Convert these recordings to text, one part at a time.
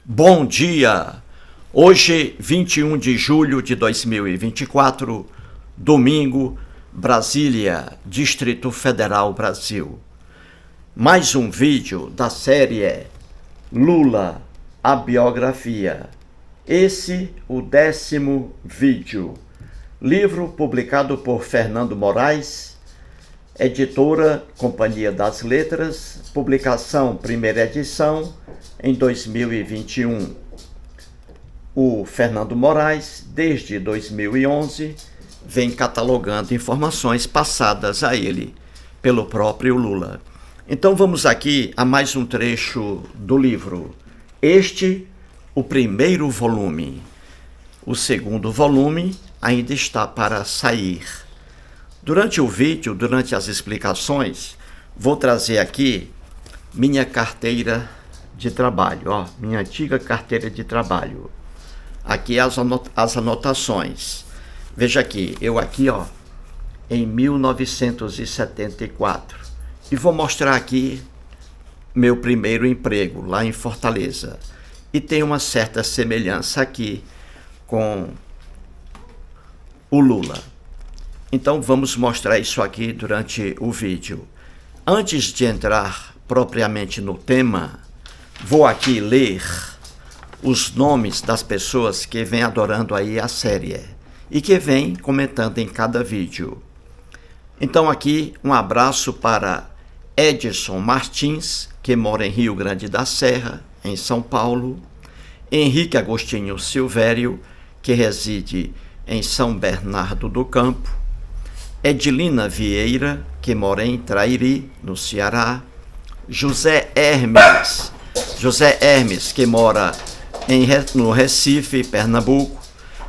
Bom dia! Hoje, 21 de julho de 2024, domingo, Brasília, Distrito Federal, Brasil. Mais um vídeo da série Lula, a biografia. Esse, o 10º vídeo. Livro publicado por Fernando Moraes, editora Companhia das Letras, publicação primeira edição em 2021. O Fernando Moraes, desde 2011, vem catalogando informações passadas a ele pelo próprio Lula. Então vamos aqui a mais um trecho do livro. Este, o primeiro volume. O segundo volume ainda está para sair. Durante o vídeo, durante as explicações, vou trazer aqui minha carteira de trabalho, minha antiga carteira de trabalho. Aqui as anotações. Veja aqui, eu aqui, em 1974. E vou mostrar aqui meu primeiro emprego, lá em Fortaleza. E tem uma certa semelhança aqui com o Lula. Então vamos mostrar isso aqui durante o vídeo. Antes de entrar propriamente no tema, vou aqui ler os nomes das pessoas que vêm adorando aí a série e que vêm comentando em cada vídeo. Então aqui um abraço para Edson Martins, que mora em Rio Grande da Serra, em São Paulo. Henrique Agostinho Silvério, que reside em São Bernardo do Campo. Edilina Vieira, que mora em Trairi, no Ceará. José Hermes, que mora no Recife, Pernambuco.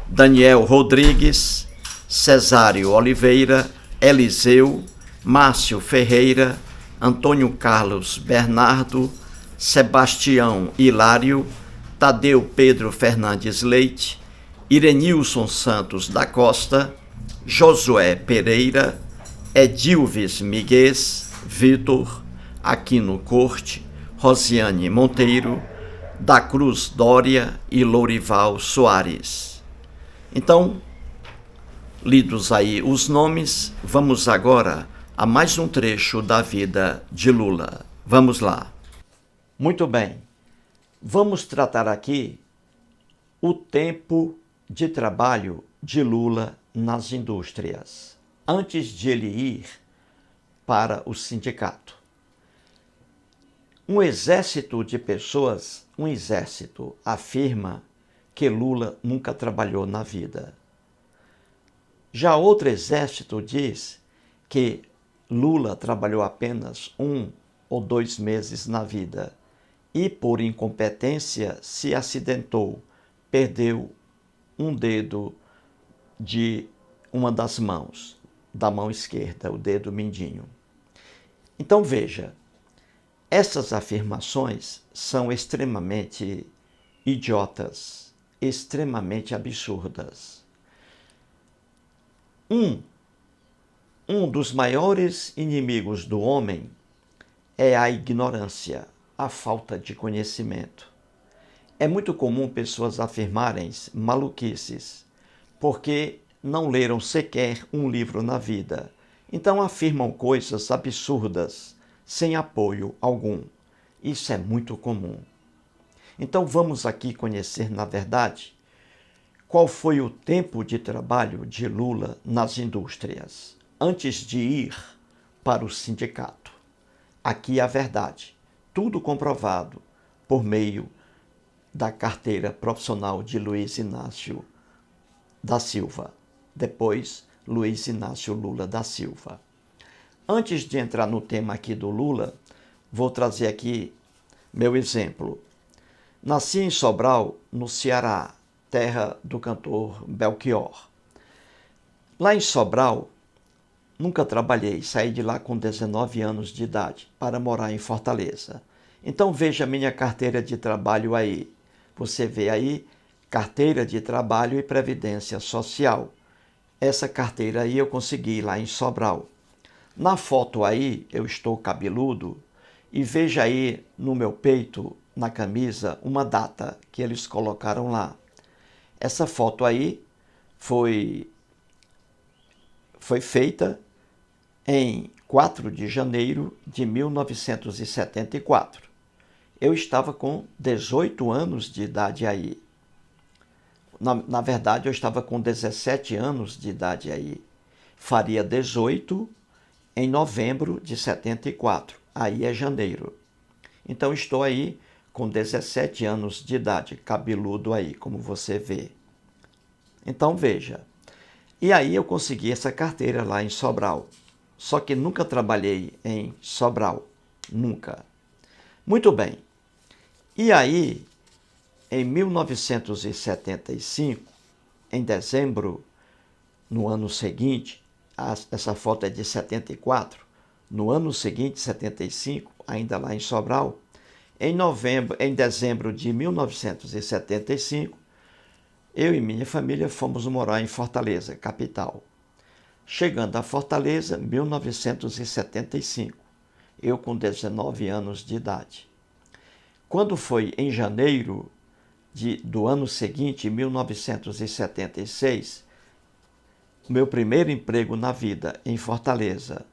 Daniel Rodrigues, Cesário Oliveira, Eliseu, Márcio Ferreira, Antônio Carlos Bernardo, Sebastião Hilário, Tadeu Pedro Fernandes Leite, Irenilson Santos da Costa, Josué Pereira, Edilves Miguel, Vitor, Aquino Corte, Rosiane Monteiro, da Cruz Dória e Lourival Soares. Então, lidos aí os nomes, vamos agora a mais um trecho da vida de Lula. Vamos lá. Muito bem, vamos tratar aqui o tempo de trabalho de Lula nas indústrias, antes de ele ir para o sindicato. Um exército de pessoas, afirma que Lula nunca trabalhou na vida. Já outro exército diz que Lula trabalhou apenas 1 ou 2 meses na vida e, por incompetência, se acidentou, perdeu um dedo de uma das mãos, da mão esquerda, o dedo mindinho. Então veja, essas afirmações são extremamente idiotas, extremamente absurdas. Um dos maiores inimigos do homem é a ignorância, a falta de conhecimento. É muito comum pessoas afirmarem maluquices, porque não leram sequer um livro na vida. Então afirmam coisas absurdas, sem apoio algum. Isso é muito comum. Então vamos aqui conhecer, na verdade, qual foi o tempo de trabalho de Lula nas indústrias, antes de ir para o sindicato. Aqui a verdade, tudo comprovado por meio da carteira profissional de Luiz Inácio da Silva, depois Luiz Inácio Lula da Silva. Antes de entrar no tema aqui do Lula, vou trazer aqui meu exemplo. Nasci em Sobral, no Ceará, terra do cantor Belchior. Lá em Sobral, nunca trabalhei, saí de lá com 19 anos de idade para morar em Fortaleza. Então veja minha carteira de trabalho aí. Você vê aí, carteira de trabalho e previdência social. Essa carteira aí eu consegui lá em Sobral. Na foto aí, eu estou cabeludo e veja aí no meu peito na camisa uma data que eles colocaram lá. Essa foto aí foi feita em 4 de janeiro de 1974. Eu estava com 18 anos de idade aí. Na verdade, eu estava com 17 anos de idade aí. Faria 18 em novembro de 74. Aí é janeiro. Então, estou aí com 17 anos de idade, cabeludo aí, como você vê. Então, veja. E aí eu consegui essa carteira lá em Sobral. Só que nunca trabalhei em Sobral. Nunca. Muito bem. E aí, em 1975, em dezembro, no ano seguinte, essa foto é de 74, no ano seguinte, 75, ainda lá em Sobral, em dezembro de 1975, eu e minha família fomos morar em Fortaleza, capital. Chegando a Fortaleza, 1975, eu com 19 anos de idade. Quando foi em janeiro do ano seguinte, 1976, meu primeiro emprego na vida em Fortaleza.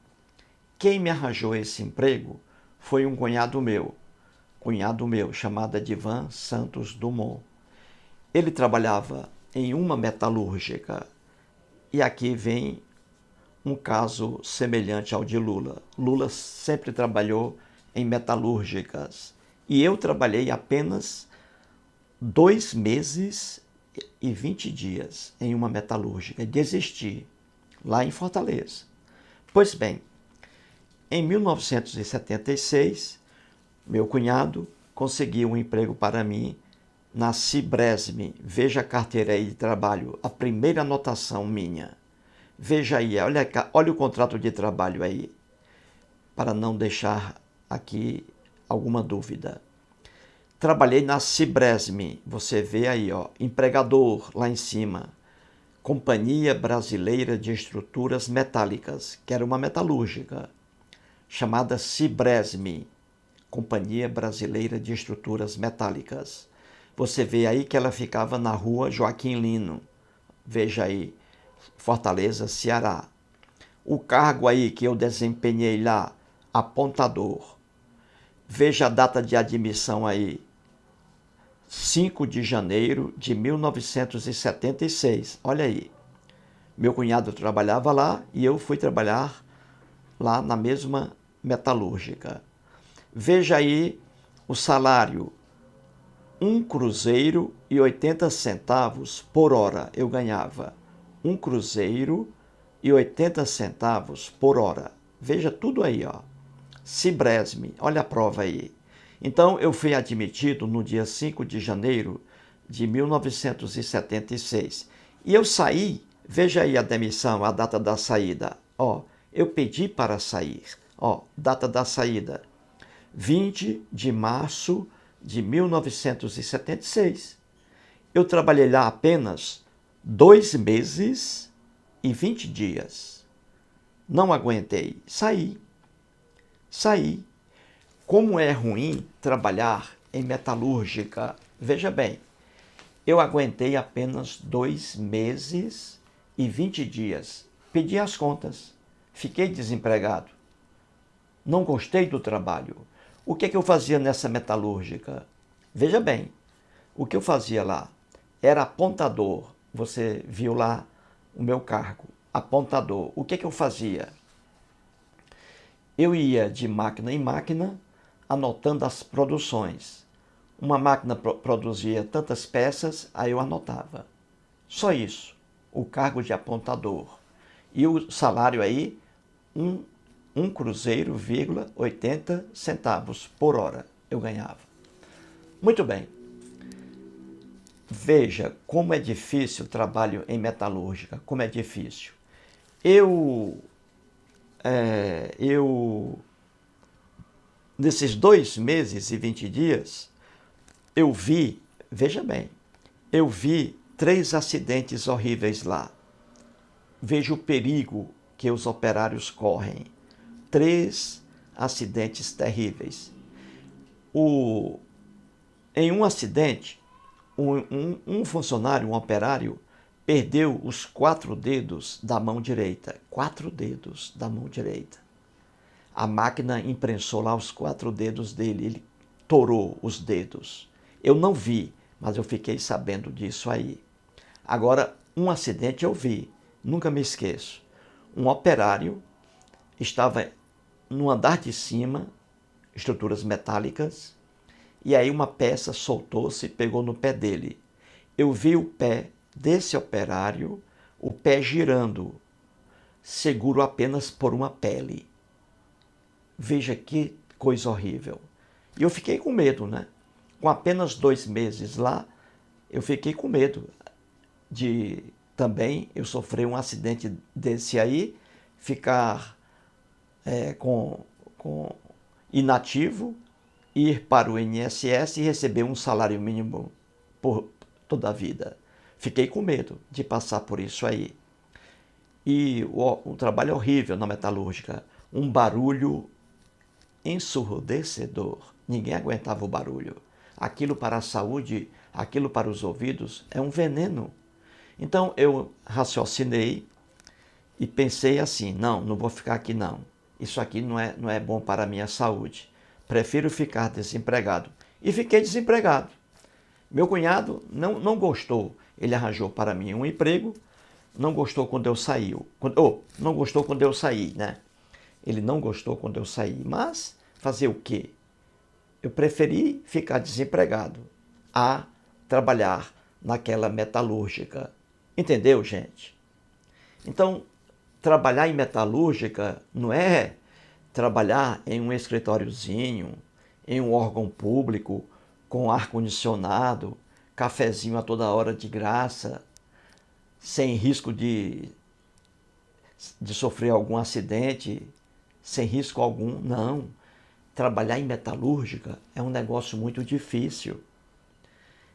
Quem me arranjou esse emprego foi um cunhado meu, chamado Edivan Santos Dumont. Ele trabalhava em uma metalúrgica. E aqui vem um caso semelhante ao de Lula. Lula sempre trabalhou em metalúrgicas. E eu trabalhei apenas 2 meses e 20 dias em uma metalúrgica. Desisti, lá em Fortaleza. Pois bem, em 1976, meu cunhado conseguiu um emprego para mim na Cibresme. Veja a carteira aí de trabalho, a primeira anotação minha. Veja aí, olha o contrato de trabalho aí, para não deixar aqui alguma dúvida. Trabalhei na Cibresme, você vê aí, ó, empregador lá em cima. Companhia Brasileira de Estruturas Metálicas, que era uma metalúrgica, chamada Cibresme, Companhia Brasileira de Estruturas Metálicas. Você vê aí que ela ficava na rua Joaquim Lino. Veja aí, Fortaleza, Ceará. O cargo aí que eu desempenhei lá, apontador. Veja a data de admissão aí, 5 de janeiro de 1976. Olha aí. Meu cunhado trabalhava lá e eu fui trabalhar lá na mesma metalúrgica. Veja aí o salário. 1 cruzeiro e 80 centavos por hora eu ganhava. 1 cruzeiro e 80 centavos por hora. Veja tudo aí, ó. Cibresme, olha a prova aí. Então, eu fui admitido no dia 5 de janeiro de 1976. E eu saí, veja aí a demissão, a data da saída. Ó, eu pedi para sair. Ó, data da saída, 20 de março de 1976. Eu trabalhei lá apenas 2 meses e 20 dias. Não aguentei, saí. Como é ruim trabalhar em metalúrgica. Veja bem, eu aguentei apenas 2 meses e 20 dias. Pedi as contas, fiquei desempregado. Não gostei do trabalho. O que é que eu fazia nessa metalúrgica? Veja bem, o que eu fazia lá era apontador. Você viu lá o meu cargo, apontador. O que é que eu fazia? Eu ia de máquina em máquina, anotando as produções. Uma máquina produzia tantas peças, aí eu anotava. Só isso, o cargo de apontador. E o salário aí, um cruzeiro, 80 centavos por hora eu ganhava. Muito bem. Veja como é difícil o trabalho em metalúrgica, como é difícil. Nesses 2 meses e 20 dias, veja bem, eu vi 3 acidentes horríveis lá. Veja o perigo que os operários correm. 3 acidentes terríveis. O Em um acidente, um funcionário, um operário, perdeu os 4 dedos da mão direita. 4 dedos da mão direita. A máquina imprensou lá os 4 dedos dele, ele torou os dedos. Eu não vi, mas eu fiquei sabendo disso aí. Agora, um acidente eu vi, nunca me esqueço. Um operário estava no andar de cima, estruturas metálicas, e aí uma peça soltou-se e pegou no pé dele. Eu vi o pé desse operário, o pé girando, seguro apenas por uma pele. Veja que coisa horrível. E eu fiquei com medo, né? Com apenas 2 meses lá, eu fiquei com medo de também eu sofrer um acidente desse aí, ficar com inativo, ir para o INSS e receber um salário mínimo por toda a vida. Fiquei com medo de passar por isso aí. E o trabalho é horrível na metalúrgica. Um barulho ensurdecedor. Ninguém aguentava o barulho. Aquilo para a saúde, aquilo para os ouvidos é um veneno. Então eu raciocinei e pensei assim, não vou ficar aqui não. Isso aqui não é bom para a minha saúde. Prefiro ficar desempregado. E fiquei desempregado. Meu cunhado não gostou. Ele arranjou para mim um emprego, não gostou quando eu saí. Não gostou quando eu saí, né? Ele não gostou quando eu saí, mas fazer o quê? Eu preferi ficar desempregado a trabalhar naquela metalúrgica. Entendeu, gente? Então, trabalhar em metalúrgica não é trabalhar em um escritóriozinho, em um órgão público, com ar-condicionado, cafezinho a toda hora de graça, sem risco de sofrer algum acidente, sem risco algum. Não. Trabalhar em metalúrgica é um negócio muito difícil.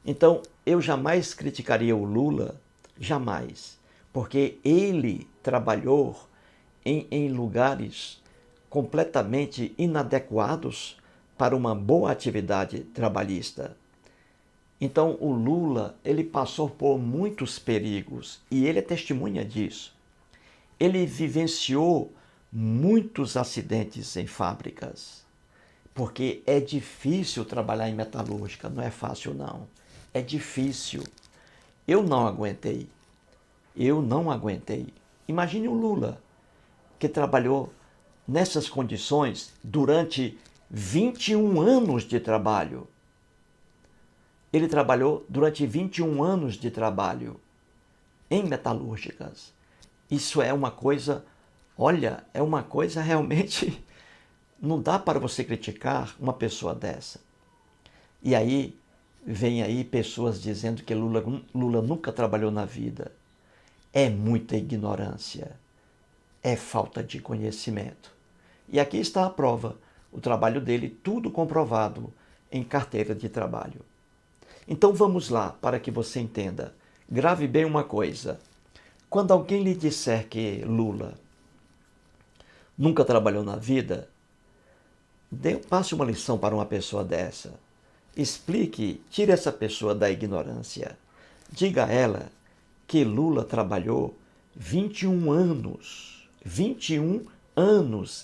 Então, eu jamais criticaria o Lula, jamais, porque ele trabalhou em lugares completamente inadequados para uma boa atividade trabalhista. Então, o Lula, ele passou por muitos perigos e ele é testemunha disso. Ele vivenciou muitos acidentes em fábricas, porque é difícil trabalhar em metalúrgica, não é fácil não. É difícil. Eu não aguentei. Imagine o Lula, que trabalhou nessas condições durante 21 anos de trabalho. Ele trabalhou durante 21 anos de trabalho em metalúrgicas. Isso é uma coisa, olha, é uma coisa realmente, não dá para você criticar uma pessoa dessa. E aí, vem aí pessoas dizendo que Lula nunca trabalhou na vida. É muita ignorância, é falta de conhecimento. E aqui está a prova, o trabalho dele, tudo comprovado em carteira de trabalho. Então vamos lá, para que você entenda. Grave bem uma coisa. Quando alguém lhe disser que Lula nunca trabalhou na vida, passe uma lição para uma pessoa dessa. Explique, tire essa pessoa da ignorância. Diga a ela que Lula trabalhou 21 anos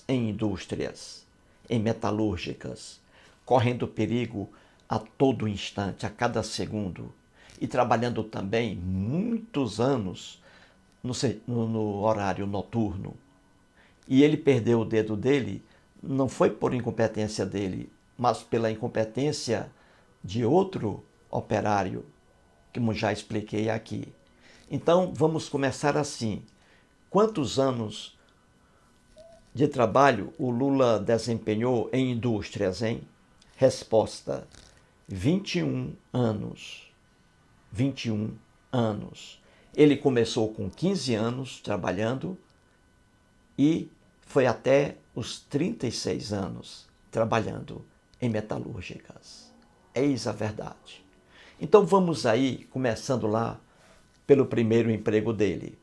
em indústrias, em metalúrgicas, correndo perigo a todo instante, a cada segundo, e trabalhando também muitos anos no horário noturno. E ele perdeu o dedo dele, não foi por incompetência dele, mas pela incompetência de outro operário, como já expliquei aqui. Então, vamos começar assim. Quantos anos de trabalho o Lula desempenhou em indústrias, hein? Resposta: 21 anos. 21 anos. Ele começou com 15 anos trabalhando e foi até os 36 anos trabalhando em metalúrgicas. Eis a verdade. Então vamos aí, começando lá pelo primeiro emprego dele.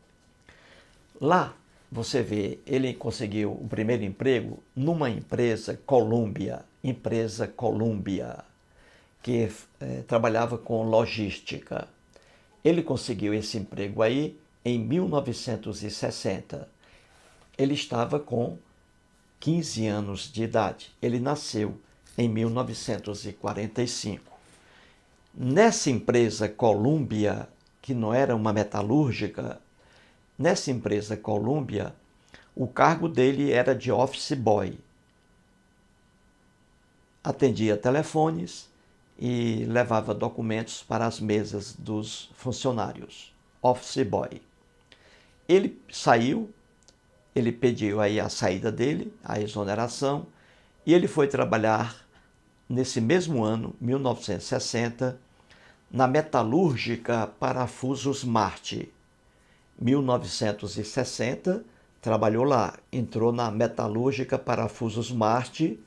Lá, você vê, ele conseguiu o primeiro emprego numa empresa Columbia. que trabalhava com logística. Ele conseguiu esse emprego aí em 1960. Ele estava com 15 anos de idade. Ele nasceu em 1945. Nessa empresa Columbia, que não era uma metalúrgica, nessa empresa Columbia, o cargo dele era de office boy. Atendia telefones e levava documentos para as mesas dos funcionários. Office boy. Ele saiu, ele pediu aí a saída dele, a exoneração, e ele foi trabalhar nesse mesmo ano, 1960, na metalúrgica Parafusos Marte. 1960, trabalhou lá, entrou na metalúrgica Parafusos Marte,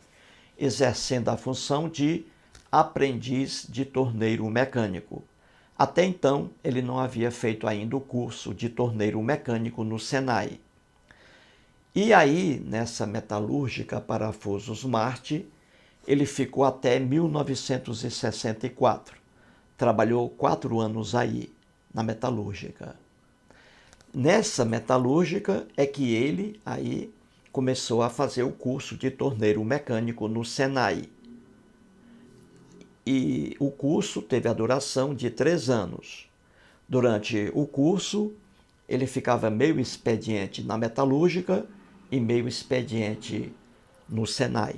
exercendo a função de aprendiz de torneiro mecânico. Até então, ele não havia feito ainda o curso de torneiro mecânico no Senai. E aí, nessa metalúrgica Parafusos Marte, ele ficou até 1964. Trabalhou 4 anos aí, na metalúrgica. Nessa metalúrgica é que ele aí começou a fazer o curso de torneiro mecânico no Senai. E o curso teve a duração de 3 anos. Durante o curso, ele ficava meio expediente na metalúrgica e meio expediente no Senai.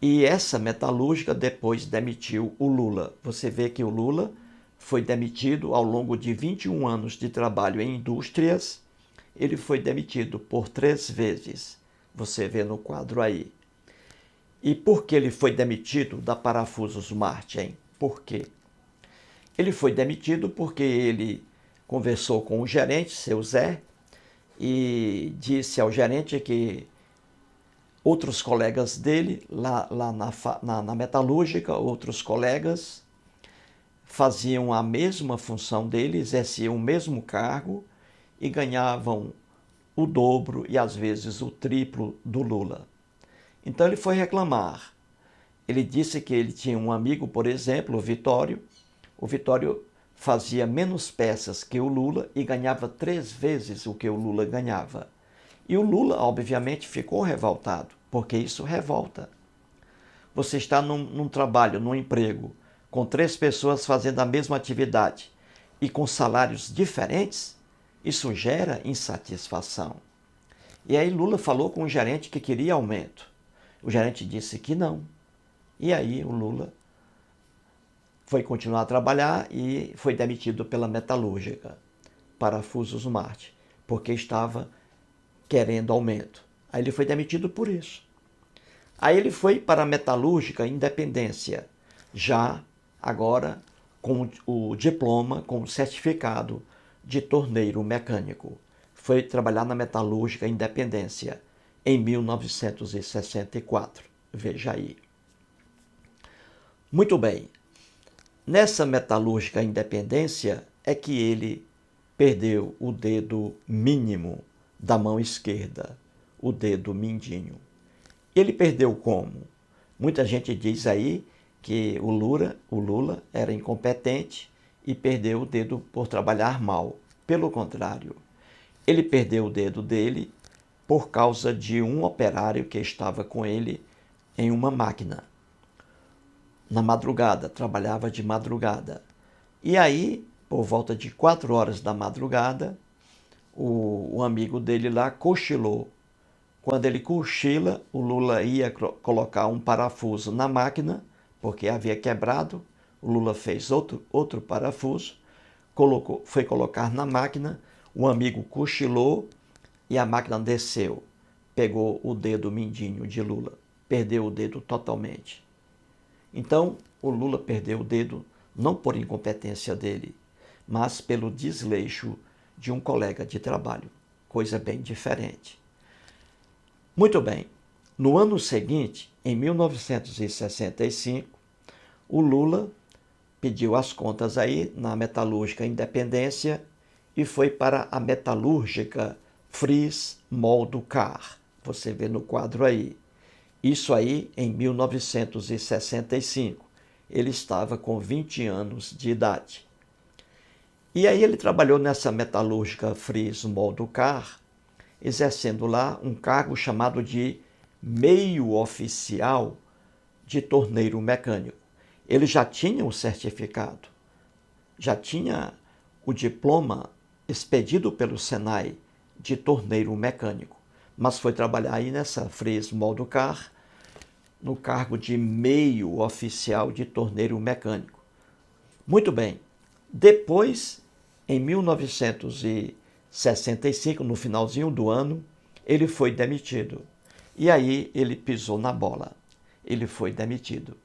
E essa metalúrgica depois demitiu o Lula. Você vê que o Lula foi demitido ao longo de 21 anos de trabalho em indústrias. Ele foi demitido por 3 vezes. Você vê no quadro aí. E por que ele foi demitido da Parafusos Marte, hein? Por quê? Ele foi demitido porque ele conversou com o gerente, seu Zé, e disse ao gerente que outros colegas dele, lá na metalúrgica, outros colegas, faziam a mesma função dele, exerciam o mesmo cargo e ganhavam o dobro e às vezes o triplo do Lula. Então ele foi reclamar. Ele disse que ele tinha um amigo, por exemplo, o Vitório. O Vitório fazia menos peças que o Lula e ganhava 3 vezes o que o Lula ganhava. E o Lula, obviamente, ficou revoltado, porque isso revolta. Você está num trabalho, num emprego, com 3 pessoas fazendo a mesma atividade e com salários diferentes, isso gera insatisfação. E aí Lula falou com o gerente que queria aumento. O gerente disse que não. E aí o Lula foi continuar a trabalhar e foi demitido pela metalúrgica Parafusos Marte, porque estava querendo aumento. Aí ele foi demitido por isso. Aí ele foi para a metalúrgica Independência, já agora com o diploma, com o certificado de torneiro mecânico. Foi trabalhar na metalúrgica Independência em 1964. Veja aí. Muito bem. Nessa metalúrgica Independência é que ele perdeu o dedo mínimo da mão esquerda, o dedo mindinho. Ele perdeu como? Muita gente diz aí que o Lula era incompetente e perdeu o dedo por trabalhar mal. Pelo contrário, ele perdeu o dedo dele por causa de um operário que estava com ele em uma máquina. Na madrugada, trabalhava de madrugada. E aí, por volta de 4 horas da madrugada, o amigo dele lá cochilou. Quando ele cochila, o Lula ia colocar um parafuso na máquina, porque havia quebrado. O Lula fez outro parafuso, foi colocar na máquina, o amigo cochilou e a máquina desceu. Pegou o dedo mindinho de Lula, perdeu o dedo totalmente. Então, o Lula perdeu o dedo não por incompetência dele, mas pelo desleixo de um colega de trabalho, coisa bem diferente. Muito bem, no ano seguinte, em 1965, o Lula pediu as contas aí na metalúrgica Independência e foi para a metalúrgica Fries Molducar. Você vê no quadro aí. Isso aí em 1965. ele estava com 20 anos de idade. E aí ele trabalhou nessa metalúrgica Fries Molducar, exercendo lá um cargo chamado de meio oficial de torneiro mecânico. Ele já tinha o certificado, já tinha o diploma expedido pelo Senai de torneiro mecânico, mas foi trabalhar aí nessa Fries Molducar no cargo de meio oficial de torneiro mecânico. Muito bem. Depois, em 1965, no finalzinho do ano, ele foi demitido. E aí ele pisou na bola. Ele foi demitido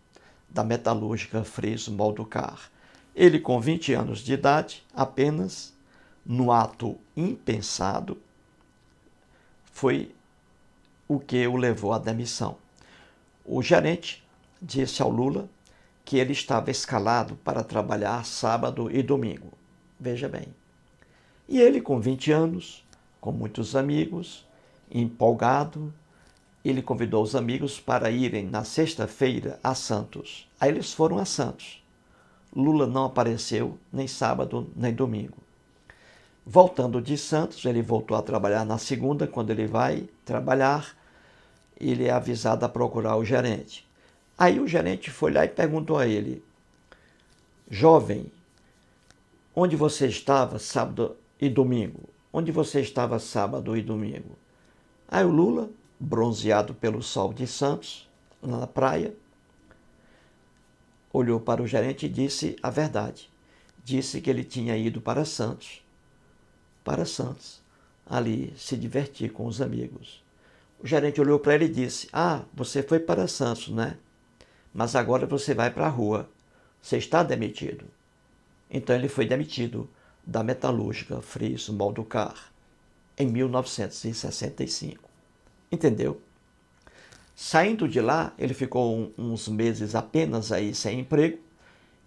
da metalúrgica Fries Molducar. Ele, com 20 anos de idade, apenas, no ato impensado, foi o que o levou à demissão. O gerente disse ao Lula que ele estava escalado para trabalhar sábado e domingo. Veja bem. E ele, com 20 anos, com muitos amigos, empolgado, ele convidou os amigos para irem na sexta-feira a Santos. Aí eles foram a Santos. Lula não apareceu nem sábado nem domingo. Voltando de Santos, ele voltou a trabalhar na segunda. Quando ele vai trabalhar, ele é avisado a procurar o gerente. Aí o gerente foi lá e perguntou a ele: jovem, onde você estava sábado e domingo? Onde você estava sábado e domingo? Aí o Lula, bronzeado pelo sol de Santos, lá na praia, olhou para o gerente e disse a verdade. Disse que ele tinha ido para Santos, ali se divertir com os amigos. O gerente olhou para ele e disse: ah, você foi para Santos, né? Mas agora você vai para a rua. Você está demitido. Então ele foi demitido da metalúrgica Fries Molducar em 1965. Entendeu? Saindo de lá, ele ficou uns meses apenas aí sem emprego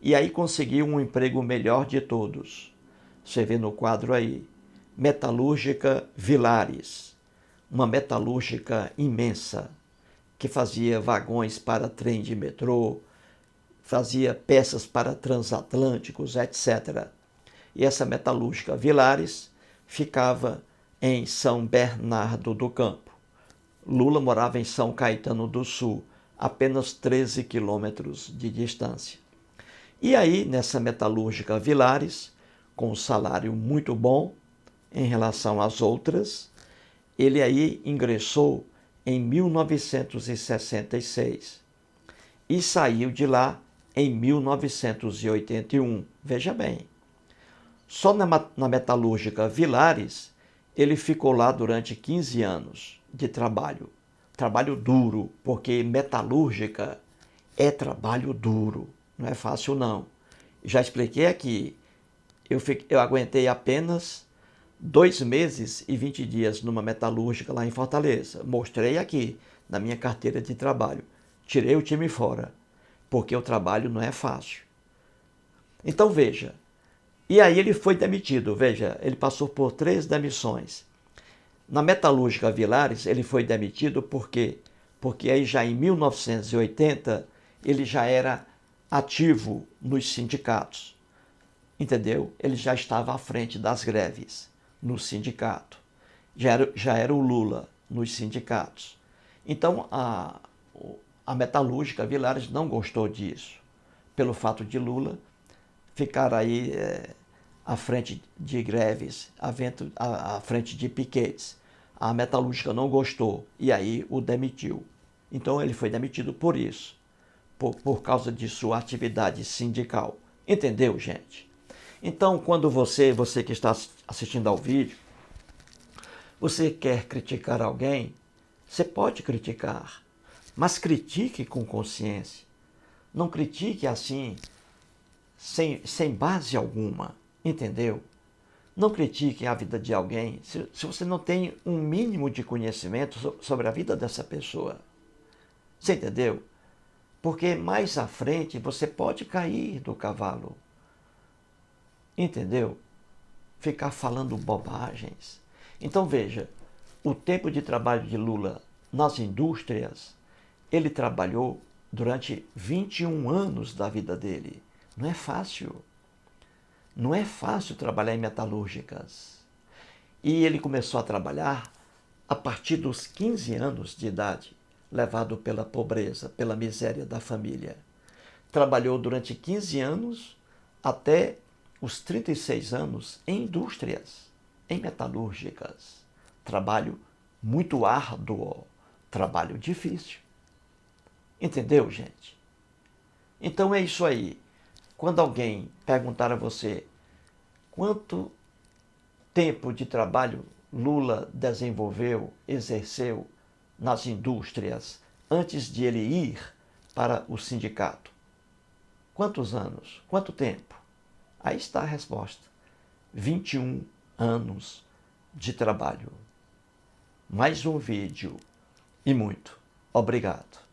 e aí conseguiu um emprego melhor de todos. Você vê no quadro aí, Metalúrgica Vilares, uma metalúrgica imensa que fazia vagões para trem de metrô, fazia peças para transatlânticos, etc. E essa metalúrgica Vilares ficava em São Bernardo do Campo. Lula morava em São Caetano do Sul, apenas 13 quilômetros de distância. E aí, nessa metalúrgica Vilares, com um salário muito bom em relação às outras, ele aí ingressou em 1966 e saiu de lá em 1981. Veja bem, só na metalúrgica Vilares ele ficou lá durante 15 anos de trabalho. Trabalho duro, porque metalúrgica é trabalho duro, não é fácil não. Já expliquei aqui, eu aguentei apenas 2 meses e 20 dias numa metalúrgica lá em Fortaleza. Mostrei aqui na minha carteira de trabalho. Tirei o time fora, porque o trabalho não é fácil. Então veja, e aí ele foi demitido, veja, ele passou por 3 demissões. Na metalúrgica Vilares ele foi demitido por quê? Porque aí já em 1980 ele já era ativo nos sindicatos, entendeu? Ele já estava à frente das greves no sindicato, já era o Lula nos sindicatos. Então a metalúrgica Vilares não gostou disso, pelo fato de Lula ficar aí à frente de greves, à frente de piquetes. A metalúrgica não gostou e aí o demitiu. Então ele foi demitido por isso, por causa de sua atividade sindical. Entendeu, gente? Então, quando você que está assistindo ao vídeo, você quer criticar alguém, você pode criticar, mas critique com consciência. Não critique assim, sem base alguma, entendeu? Não critique a vida de alguém se você não tem um mínimo de conhecimento sobre a vida dessa pessoa. Você entendeu? Porque mais à frente você pode cair do cavalo. Entendeu? Ficar falando bobagens. Então veja, o tempo de trabalho de Lula nas indústrias, ele trabalhou durante 21 anos da vida dele. Não é fácil. Não é fácil trabalhar em metalúrgicas. E ele começou a trabalhar a partir dos 15 anos de idade, levado pela pobreza, pela miséria da família. Trabalhou durante 15 anos até os 36 anos em indústrias, em metalúrgicas. Trabalho muito árduo, trabalho difícil. Entendeu, gente? Então é isso aí. Quando alguém perguntar a você quanto tempo de trabalho Lula desenvolveu, exerceu nas indústrias antes de ele ir para o sindicato, quantos anos? Quanto tempo? Aí está a resposta. 21 anos de trabalho. Mais um vídeo e muito obrigado.